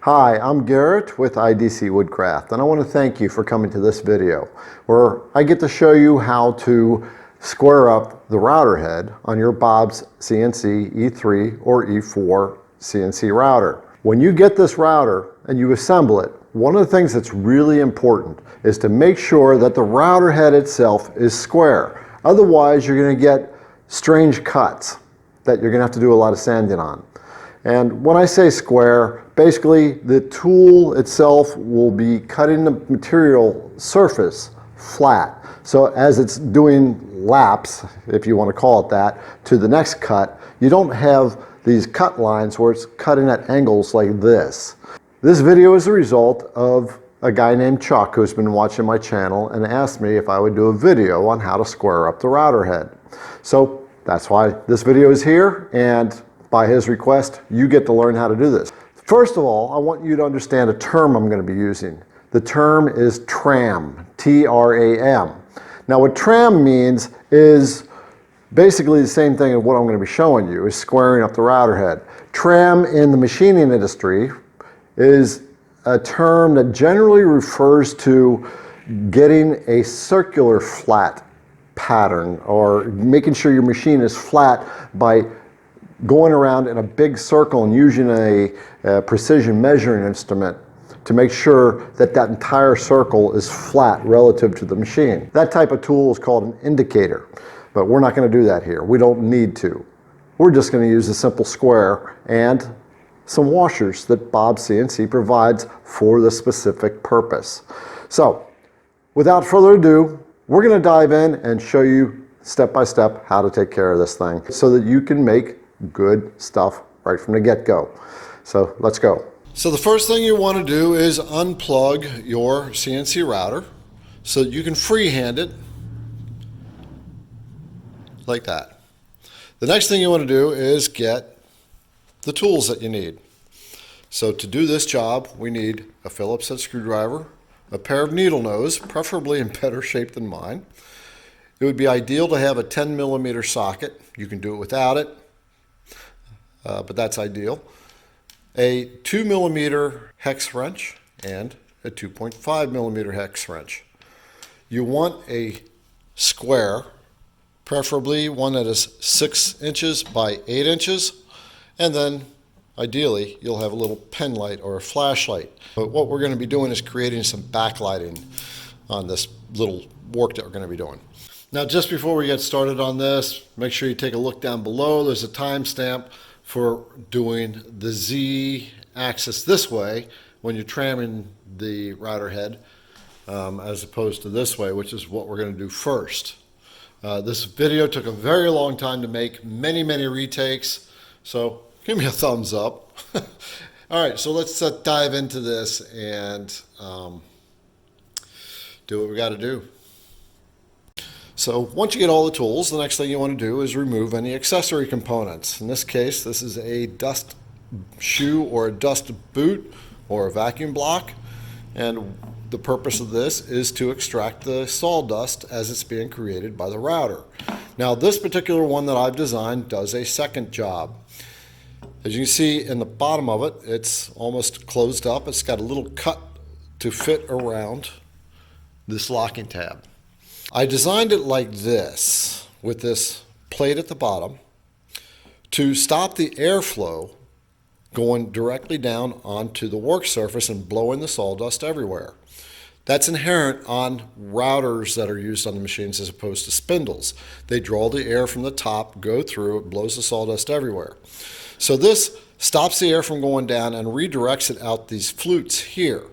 Hi, I'm Garrett with IDC Woodcraft, and I want to thank you for coming to this video where I get to show you how to square up the router head on your BobsCNC E3 or E4 CNC router. When you get this router and you assemble it, one of the things that's really important is to make sure that the router head itself is square. Otherwise, you're going to get strange cuts that you're going to have to do a lot of sanding on. And when I say square, basically the tool itself will be cutting the material surface flat. So as it's doing laps, if you want to call it that, to the next cut, you don't have these cut lines where it's cutting at angles like this. This video is the result of a guy named Chuck who's been watching my channel and asked me if I would do a video on how to square up the router head. So that's why this video is here, and by his request, you get to learn how to do this. First of all, I want you to understand a term I'm going to be using. The term is Tram, T-R-A-M. Now what Tram means is basically the same thing as what I'm going to be showing you, is squaring up the router head. Tram in the machining industry is a term that generally refers to getting a circular flat pattern, or making sure your machine is flat by going around in a big circle and using a precision measuring instrument to make sure that that entire circle is flat relative to the machine. That type of tool is called an indicator, but we're not going to do that here. We don't need to. We're just going to use a simple square and some washers that BobsCNC provides for the specific purpose. So, without further ado, we're going to dive in and show you step by step how to take care of this thing so that you can make good stuff right from the get-go. So let's go. So the first thing you want to do is unplug your CNC router so that you can freehand it like that. The next thing you want to do is get the tools that you need. So to do this job, we need a Phillips head screwdriver, a pair of needle nose, preferably in better shape than mine. It would be ideal to have a 10mm socket. You can do it without it, but that's ideal. A 2mm hex wrench and a 2.5mm hex wrench. You want a square, preferably one that is 6 inches by 8 inches, and then ideally you'll have a little pen light or a flashlight. But what we're going to be doing is creating some backlighting on this little work that we're going to be doing. Now, just before we get started on this, make sure you take a look down below. There's a timestamp for doing the Z axis this way when you're tramming the router head, as opposed to this way, which is what we're going to do first. This video took a very long time to make, many retakes, so give me a thumbs up. All right, so let's dive into this and do what we got to do. So once you get all the tools, the next thing you want to do is remove any accessory components. In this case, this is a dust shoe or a dust boot or a vacuum block. And the purpose of this is to extract the sawdust as it's being created by the router. Now this particular one that I've designed does a second job. As you can see in the bottom of it, it's almost closed up. It's got a little cut to fit around this locking tab. I designed it like this, with this plate at the bottom, to stop the airflow going directly down onto the work surface and blowing the sawdust everywhere. That's inherent on routers that are used on the machines as opposed to spindles. They draw the air from the top, go through, it blows the sawdust everywhere. So this stops the air from going down and redirects it out these flutes here.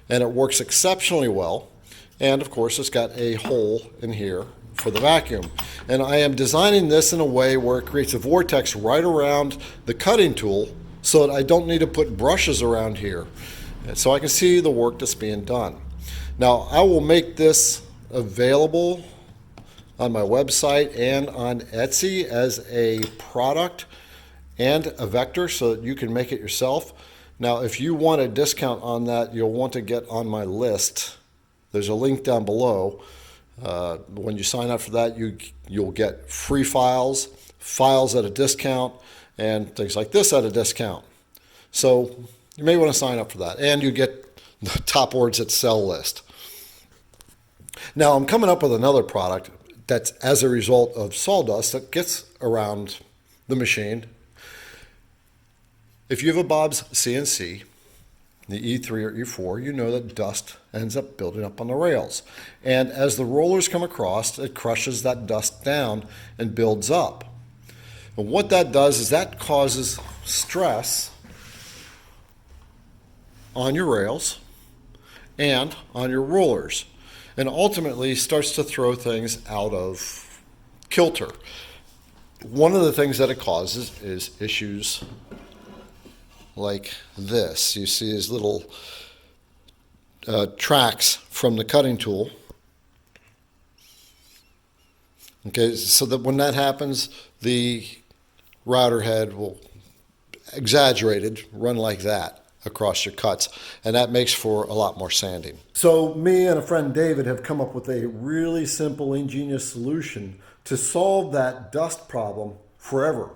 And it works exceptionally well. And of course, it's got a hole in here for the vacuum. And I am designing this in a way where it creates a vortex right around the cutting tool so that I don't need to put brushes around here. And so I can see the work that's being done. Now, I will make this available on my website and on Etsy as a product and a vector so that you can make it yourself. Now, if you want a discount on that, you'll want to get on my list. There's a link down below. When you sign up for that, you'll get free files at a discount, and things like this at a discount. So you may want to sign up for that, and you get the top words that sell list. Now I'm coming up with another product that's as a result of sawdust that gets around the machine. If you have a Bob's CNC, the E3 or E4, you know that dust ends up building up on the rails. And as the rollers come across, it crushes that dust down and builds up. And what that does is that causes stress on your rails and on your rollers, and ultimately starts to throw things out of kilter. One of the things that it causes is issues like this. You see these little tracks from the cutting tool. Okay, so that when that happens, the router head will, exaggerated, run like that across your cuts, and that makes for a lot more sanding. So me and a friend David have come up with a really simple, ingenious solution to solve that dust problem forever,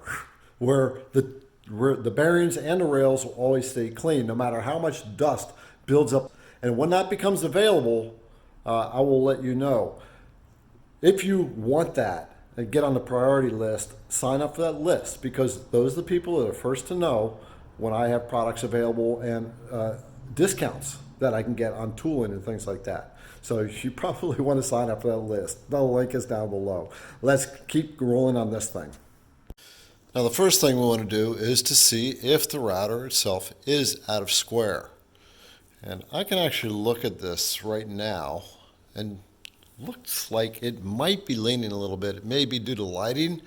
where the bearings and the rails will always stay clean no matter how much dust builds up. And when that becomes available, I will let you know. If you want that and get on the priority list, sign up for that list, because those are the people that are first to know when I have products available and discounts that I can get on tooling and things like that. So you probably want to sign up for that list. The link is down below. Let's keep rolling on this thing. Now the first thing we want to do is to see if the router itself is out of square. And I can actually look at this right now, and looks like it might be leaning a little bit. It may be due to lighting.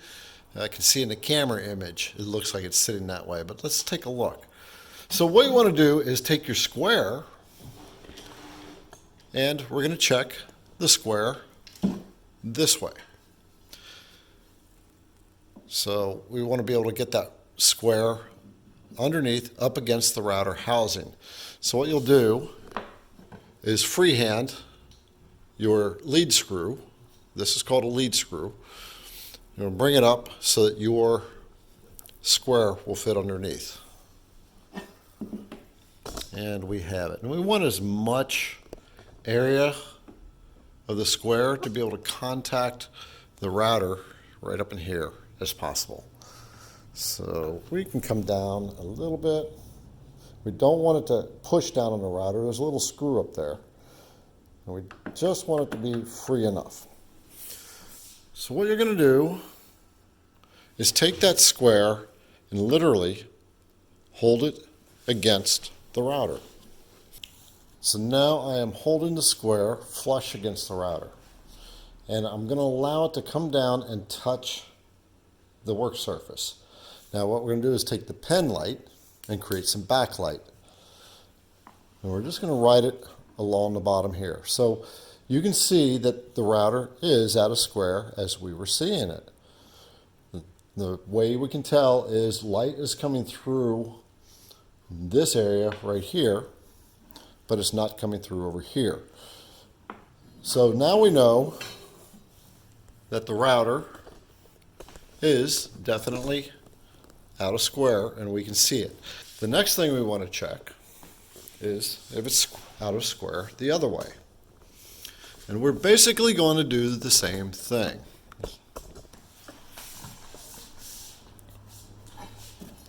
I can see in the camera image, it looks like it's sitting that way, but let's take a look. So what you want to do is take your square, and we're going to check the square this way. So we want to be able to get that square underneath up against the router housing. So what you'll do is freehand your lead screw. This is called a lead screw. You're going to bring it up so that your square will fit underneath. And we have it. And we want as much area of the square to be able to contact the router right up in here as possible. So we can come down a little bit. We don't want it to push down on the router. There's a little screw up there. And we just want it to be free enough. So what you're going to do is take that square and literally hold it against the router. So now I am holding the square flush against the router. And I'm going to allow it to come down and touch the work surface. Now what we're going to do is take the pen light and create some backlight. And we're just going to ride it along the bottom here. So you can see that the router is out of square as we were seeing it. The way we can tell is light is coming through this area right here, but it's not coming through over here. So now we know that the router is definitely out of square, and we can see it. The next thing we want to check is if it's out of square the other way. And we're basically going to do the same thing.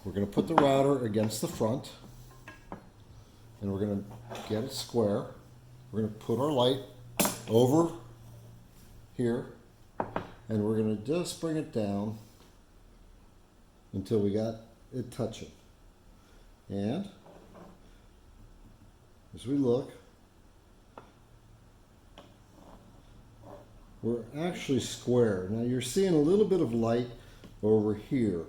We're going to put the router against the front, and we're going to get it square. We're going to put our light over here, and we're going to just bring it down until we got it touching. And as we look, we're actually square. Now you're seeing a little bit of light over here.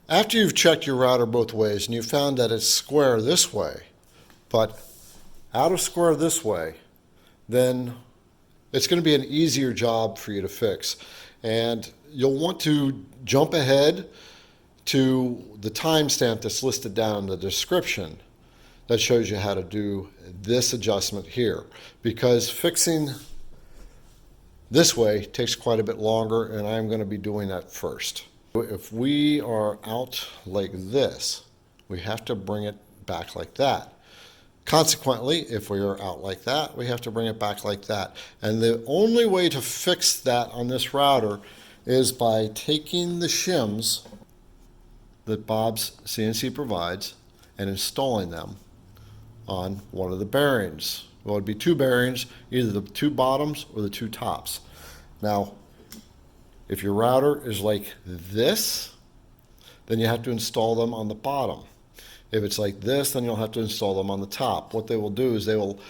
After you've checked your router both ways and you found that it's square this way, but out of square this way, then it's going to be an easier job for you to fix. And you'll want to jump ahead to the timestamp that's listed down in the description that shows you how to do this adjustment here, because fixing this way takes quite a bit longer, and I'm going to be doing that first. If we are out like this, we have to bring it back like that. Consequently, if we are out like that, we have to bring it back like that. And the only way to fix that on this router is by taking the shims that Bob's CNC provides and installing them on one of the bearings. Well, it'd be two bearings, either the two bottoms or the two tops. Now, if your router is like this, then you have to install them on the bottom. If it's like this, then you'll have to install them on the top. What they will do is they will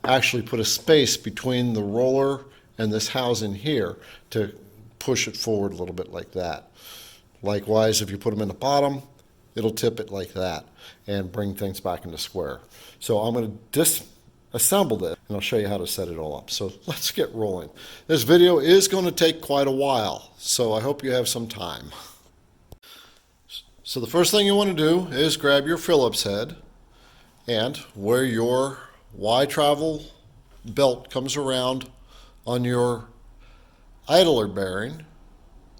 actually put a space between the roller and this housing here to push it forward a little bit like that. Likewise, if you put them in the bottom, it'll tip it like that and bring things back into square. So I'm going to disassemble this and I'll show you how to set it all up. So let's get rolling. This video is going to take quite a while, so I hope you have some time. So the first thing you want to do is grab your Phillips head, and where your Y-travel belt comes around on your idler bearing,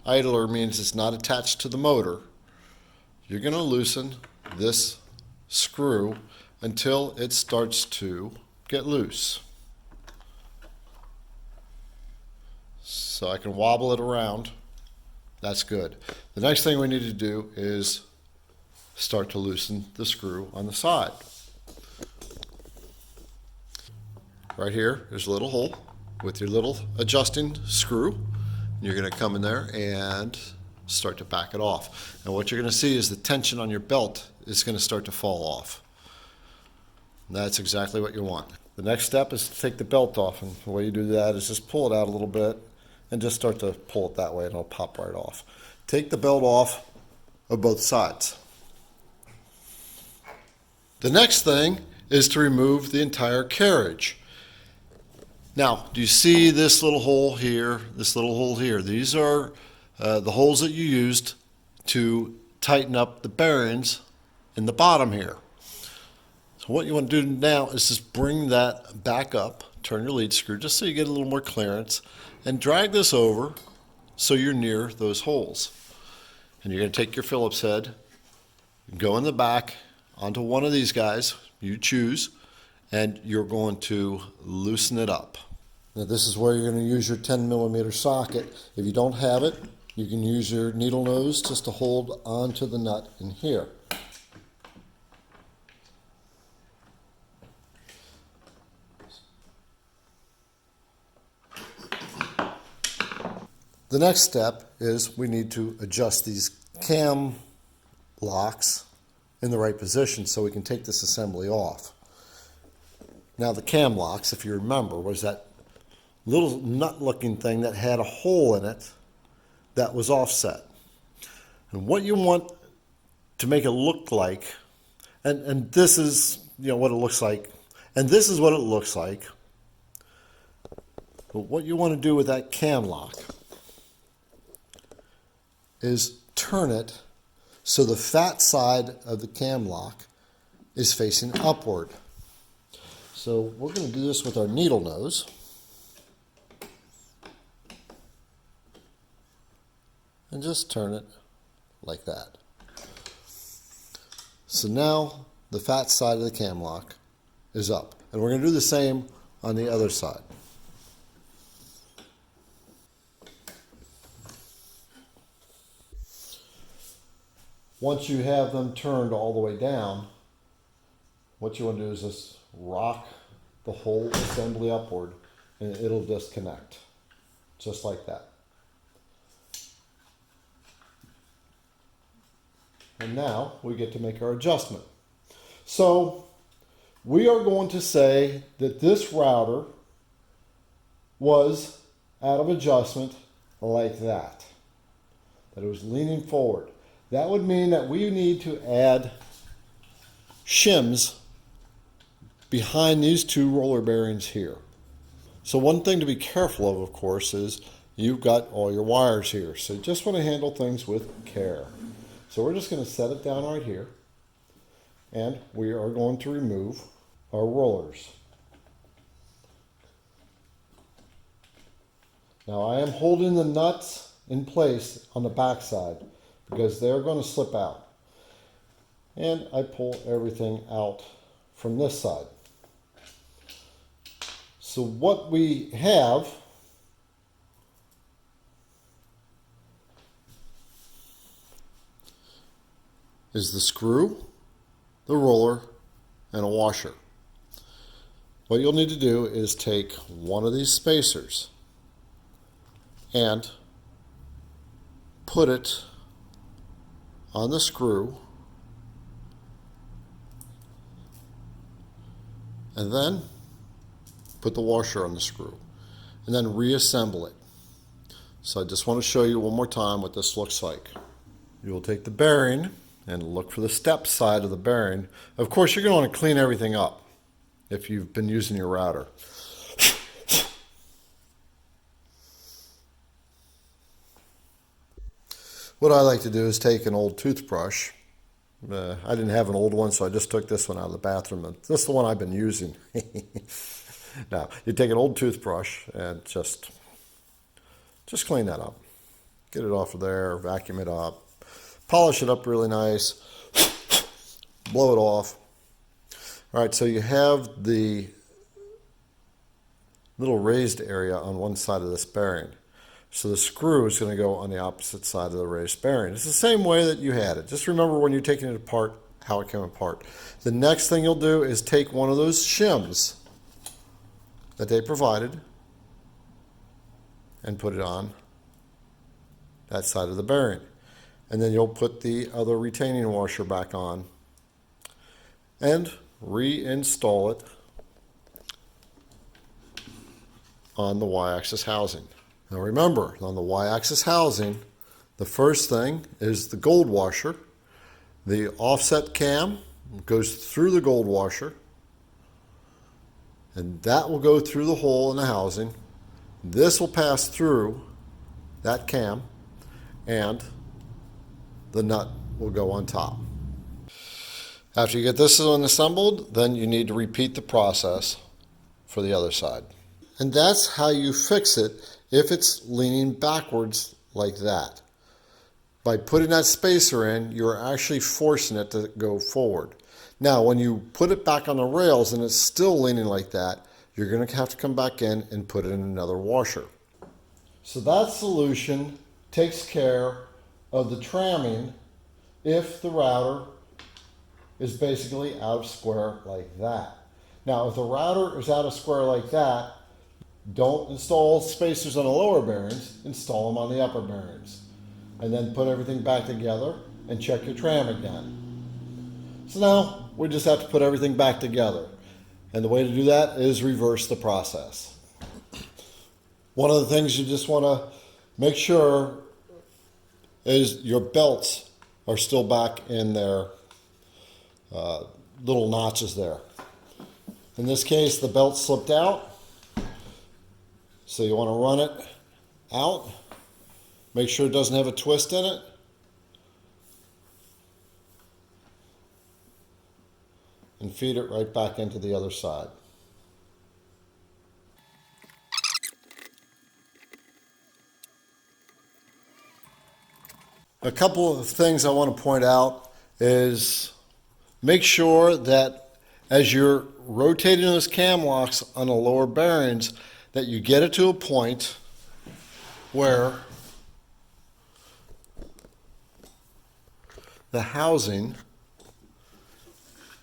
idler means it's not attached to the motor, you're going to loosen this screw until it starts to get loose. So I can wobble it around. That's good. The next thing we need to do is start to loosen the screw on the side. Right here, there's a little hole with your little adjusting screw. You're going to come in there and start to back it off. And what you're going to see is the tension on your belt is going to start to fall off. And that's exactly what you want. The next step is to take the belt off, and the way you do that is just pull it out a little bit and just start to pull it that way and it'll pop right off. Take the belt off of both sides. The next thing is to remove the entire carriage. Now, do you see this little hole here, this little hole here? These are the holes that you used to tighten up the bearings in the bottom here. So what you want to do now is just bring that back up, turn your lead screw just so you get a little more clearance, and drag this over so you're near those holes. And you're going to take your Phillips head, go in the back onto one of these guys, you choose, and you're going to loosen it up. Now this is where you're going to use your 10mm socket. If you don't have it, you can use your needle nose just to hold onto the nut in here. The next step is we need to adjust these cam locks in the right position so we can take this assembly off. Now the cam locks, if you remember, was that little nut looking thing that had a hole in it that was offset. And what you want to make it look like, and this is what it looks like, and this is what it looks like, but what you want to do with that cam lock is turn it so the fat side of the cam lock is facing upward. So we're going to do this with our needle nose. And just turn it like that. So now the fat side of the cam lock is up. And we're going to do the same on the other side. Once you have them turned all the way down, what you want to do is just rock the whole assembly upward and it'll disconnect, just like that. And now we get to make our adjustment. So we are going to say that this router was out of adjustment like that, that it was leaning forward. That would mean that we need to add shims behind these two roller bearings here. So one thing to be careful of course, is you've got all your wires here. So you just want to handle things with care. So we're just going to set it down right here, and we are going to remove our rollers. Now I am holding the nuts in place on the back side because they're going to slip out. and I pull everything out from this side. So what we have is the screw, the roller, and a washer. What you'll need to do is take one of these spacers and put it on the screw, and then put the washer on the screw, and then reassemble it. So I just want to show you one more time what this looks like. You will take the bearing and look for the step side of the bearing. Of course, you're going to want to clean everything up if you've been using your router. What I like to do is take an old toothbrush. I didn't have an old one, so I just took this one out of the bathroom. And this is the one I've been using. Now, you take an old toothbrush and just clean that up. Get it off of there, vacuum it up, polish it up really nice, blow it off. All right, so you have the little raised area on one side of this bearing. So the screw is going to go on the opposite side of the raised bearing. It's the same way that you had it. Just remember when you're taking it apart, how it came apart. The next thing you'll do is take one of those shims that they provided and put it on that side of the bearing. And then you'll put the other retaining washer back on and reinstall it on the Y-axis housing. Now remember, on the Y-axis housing, the first thing is the gold washer. The offset cam goes through the gold washer, and that will go through the hole in the housing. This will pass through that cam, and the nut will go on top. After you get this one assembled, then you need to repeat the process for the other side. And that's how you fix it if it's leaning backwards like that. By putting that spacer in, you're actually forcing it to go forward. Now, when you put it back on the rails and it's still leaning like that, you're going to have to come back in and put in another washer. So that solution takes care of the tramming if the router is basically out of square like that. Now, if the router is out of square like that, don't install spacers on the lower bearings, install them on the upper bearings. And then put everything back together and check your tram again. So now we just have to put everything back together. And the way to do that is reverse the process. One of the things you just want to make sure is your belts are still back in their little notches there. In this case, the belt slipped out. So you want to run it out. Make sure it doesn't have a twist in it. And feed it right back into the other side. A couple of things I want to point out is make sure that as you're rotating those cam locks on the lower bearings, that you get it to a point where the housing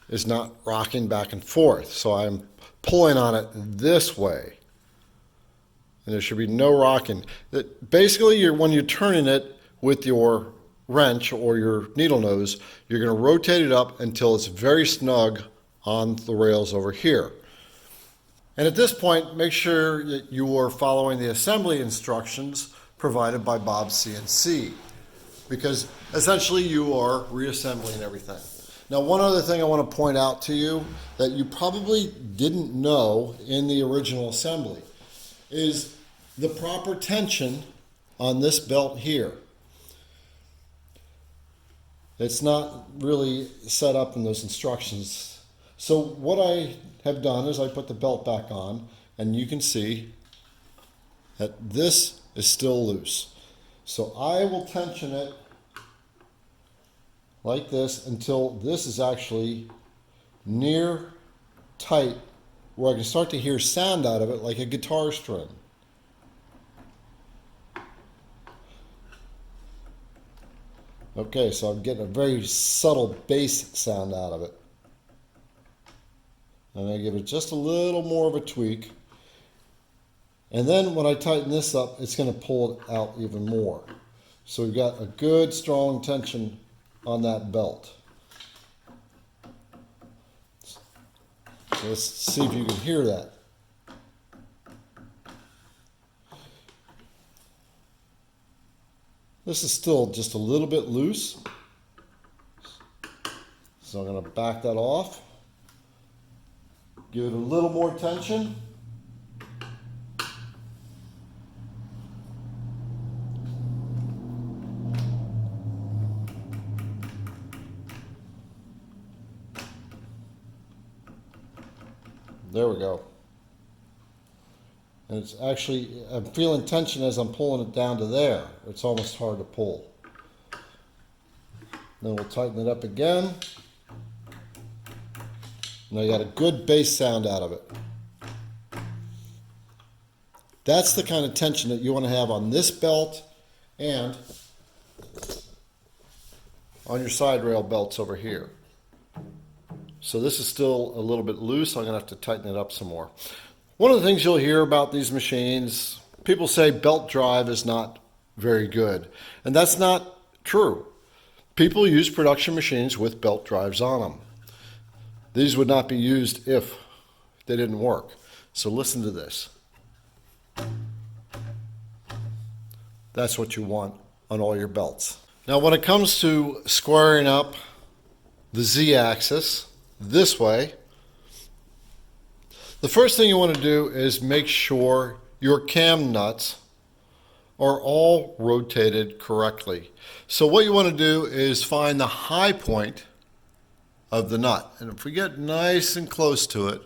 is not rocking back and forth. So I'm pulling on it this way, and there should be no rocking. Basically, when you're turning it with your wrench or your needle nose, you're going to rotate it up until it's very snug on the rails over here. And at this point, make sure that you are following the assembly instructions provided by BobsCNC, because essentially you are reassembling everything. Now, one other thing I want to point out to you that you probably didn't know in the original assembly is the proper tension on this belt here. It's not really set up in those instructions. So what I have done is I put the belt back on, and you can see that this is still loose. So I will tension it like this until this is actually near tight where I can start to hear sound out of it like a guitar string. Okay, so I'm getting a very subtle bass sound out of it. And I give it just a little more of a tweak. And then when I tighten this up, it's going to pull it out even more. So we've got a good strong tension on that belt. So let's see if you can hear that. This is still just a little bit loose. So I'm going to back that off. Give it a little more tension. There we go. And it's actually, I'm feeling tension as I'm pulling it down to there. It's almost hard to pull. Then we'll tighten it up again. Now you got a good bass sound out of it. That's the kind of tension that you want to have on this belt and on your side rail belts over here. So this is still a little bit loose. I'm going to have to tighten it up some more. One of the things you'll hear about these machines, people say belt drive is not very good. And that's not true. People use production machines with belt drives on them. These would not be used if they didn't work. So listen to this. That's what you want on all your belts. Now when it comes to squaring up the Z-axis this way, the first thing you want to do is make sure your cam nuts are all rotated correctly. So what you want to do is find the high point of the nut. And if we get nice and close to it,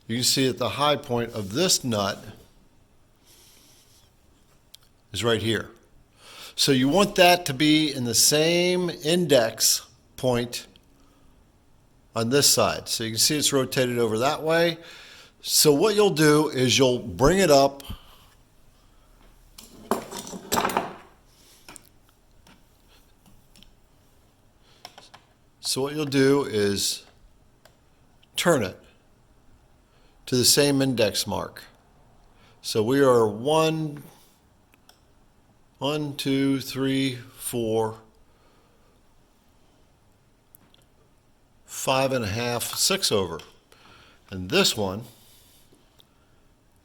you can see that the high point of this nut is right here. So you want that to be in the same index point on this side. So you can see it's rotated over that way. So what you'll do is you'll bring it up turn it to the same index mark. So we are 1, 2, 3, 4, 5.5, 6 over. And this one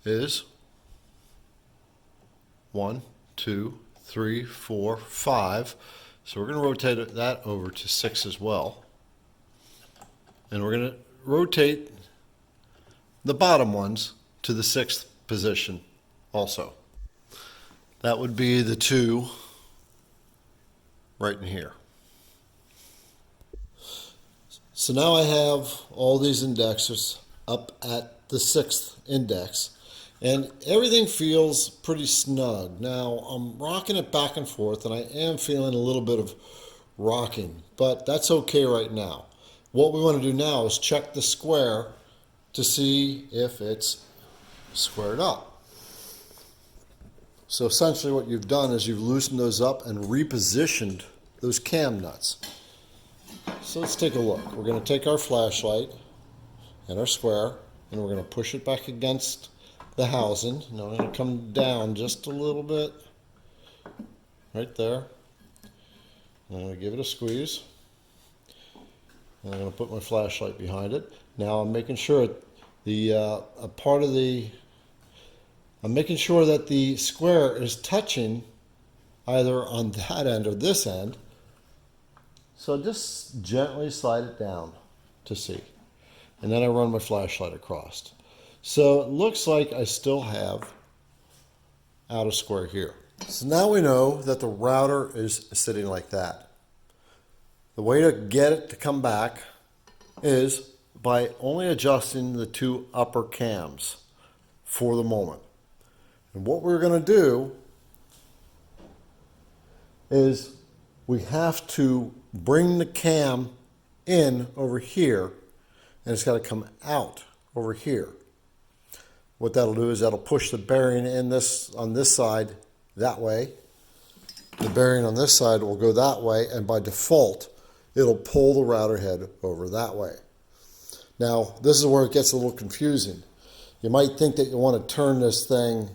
is 1, 2, 3, 4, 5. So we're going to rotate that over to 6 as well. And we're going to rotate the bottom ones to the 6th position also. That would be the 2 right in here. So now I have all these indexers up at the 6th index, and everything feels pretty snug. Now I'm rocking it back and forth, and I am feeling a little bit of rocking, but that's okay right now. What we want to do now is check the square to see if it's squared up. So essentially what you've done is you've loosened those up and repositioned those cam nuts. So let's take a look. We're going to take our flashlight and our square, and we're going to push it back against the housing. Now I'm going to come down just a little bit, right there. I'm going to give it a squeeze. And I'm going to put my flashlight behind it. Now I'm making sure I'm making sure that the square is touching either on that end or this end. So just gently slide it down to see. And then I run my flashlight across. So it looks like I still have out a square here. So now we know that the router is sitting like that. The way to get it to come back is by only adjusting the 2 upper cams for the moment. And what we're going to do is we have to bring the cam in over here, and it's got to come out over here. What that'll do is that'll push the bearing in this on this side that way. The bearing on this side will go that way, and by default, it'll pull the router head over that way. Now, this is where it gets a little confusing. You might think that you want to turn this thing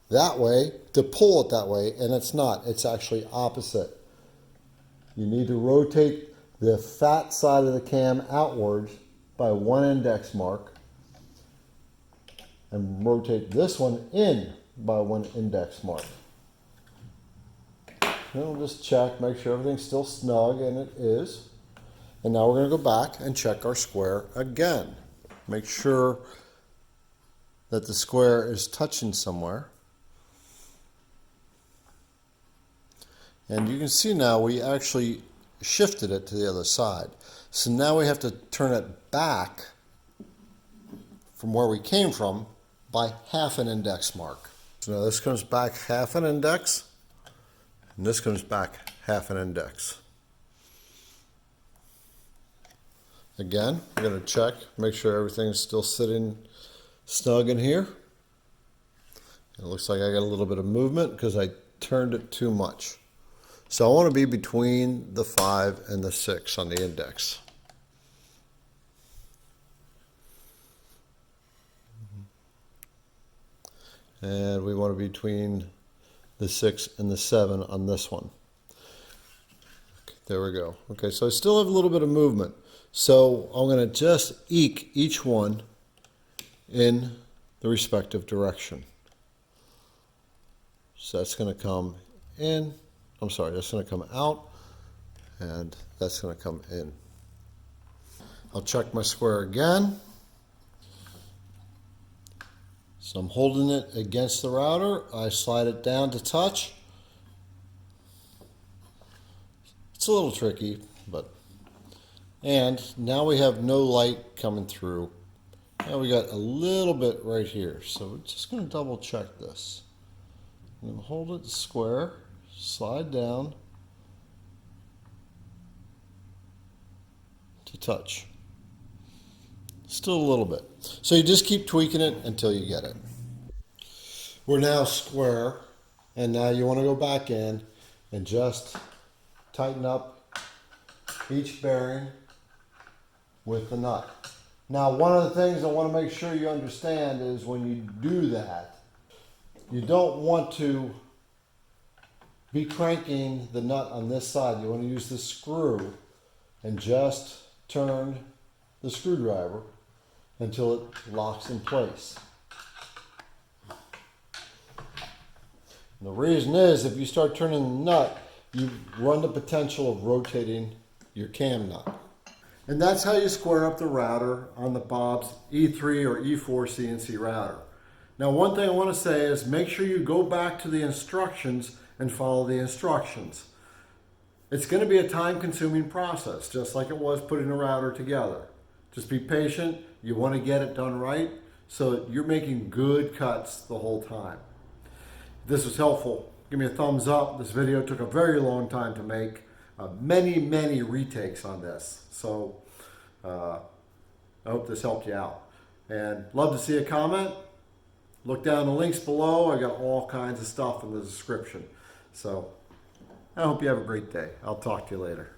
that way to pull it that way, and it's not. It's actually opposite. You need to rotate the fat side of the cam outwards by 1 index mark and rotate this one in by 1 index mark. And we'll just check, make sure everything's still snug, and it is. And now we're going to go back and check our square again. Make sure that the square is touching somewhere. And you can see now we actually shifted it to the other side. So now we have to turn it back from where we came from by 1/2 an index mark. So now this comes back 1/2 an index, and this comes back 1/2 an index. Again, we're going to check, make sure everything's still sitting snug in here. It looks like I got a little bit of movement because I turned it too much. So I want to be between the 5 and the 6 on the index. And we want to be between the 6 and the 7 on this one. Okay, there we go. Okay, so I still have a little bit of movement. So I'm going to just eke each one in the respective direction. So that's going to come in. I'm sorry, that's going to come out, and that's going to come in. I'll check my square again. So I'm holding it against the router. I slide it down to touch. It's a little tricky, but... And now we have no light coming through. Now we got a little bit right here. So we're just going to double check this. I'm going to hold it square, slide down to touch. Still a little bit. So you just keep tweaking it until you get it. We're now square, and now you want to go back in and just tighten up each bearing with the nut. Now, one of the things I want to make sure you understand is when you do that, you don't want to be cranking the nut on this side. You want to use the screw and just turn the screwdriver until it locks in place. And the reason is if you start turning the nut, you run the potential of rotating your cam nut. And that's how you square up the router on the Bob's E3 or E4 CNC router. Now, one thing I want to say is make sure you go back to the instructions and follow the instructions. It's going to be a time-consuming process, just like it was putting a router together. Just be patient. You want to get it done right so that you're making good cuts the whole time. If this was helpful, give me a thumbs up. This video took a very long time to make. Many retakes on this. So I hope this helped you out. And love to see a comment. Look down the links below. I got all kinds of stuff in the description. So I hope you have a great day. I'll talk to you later.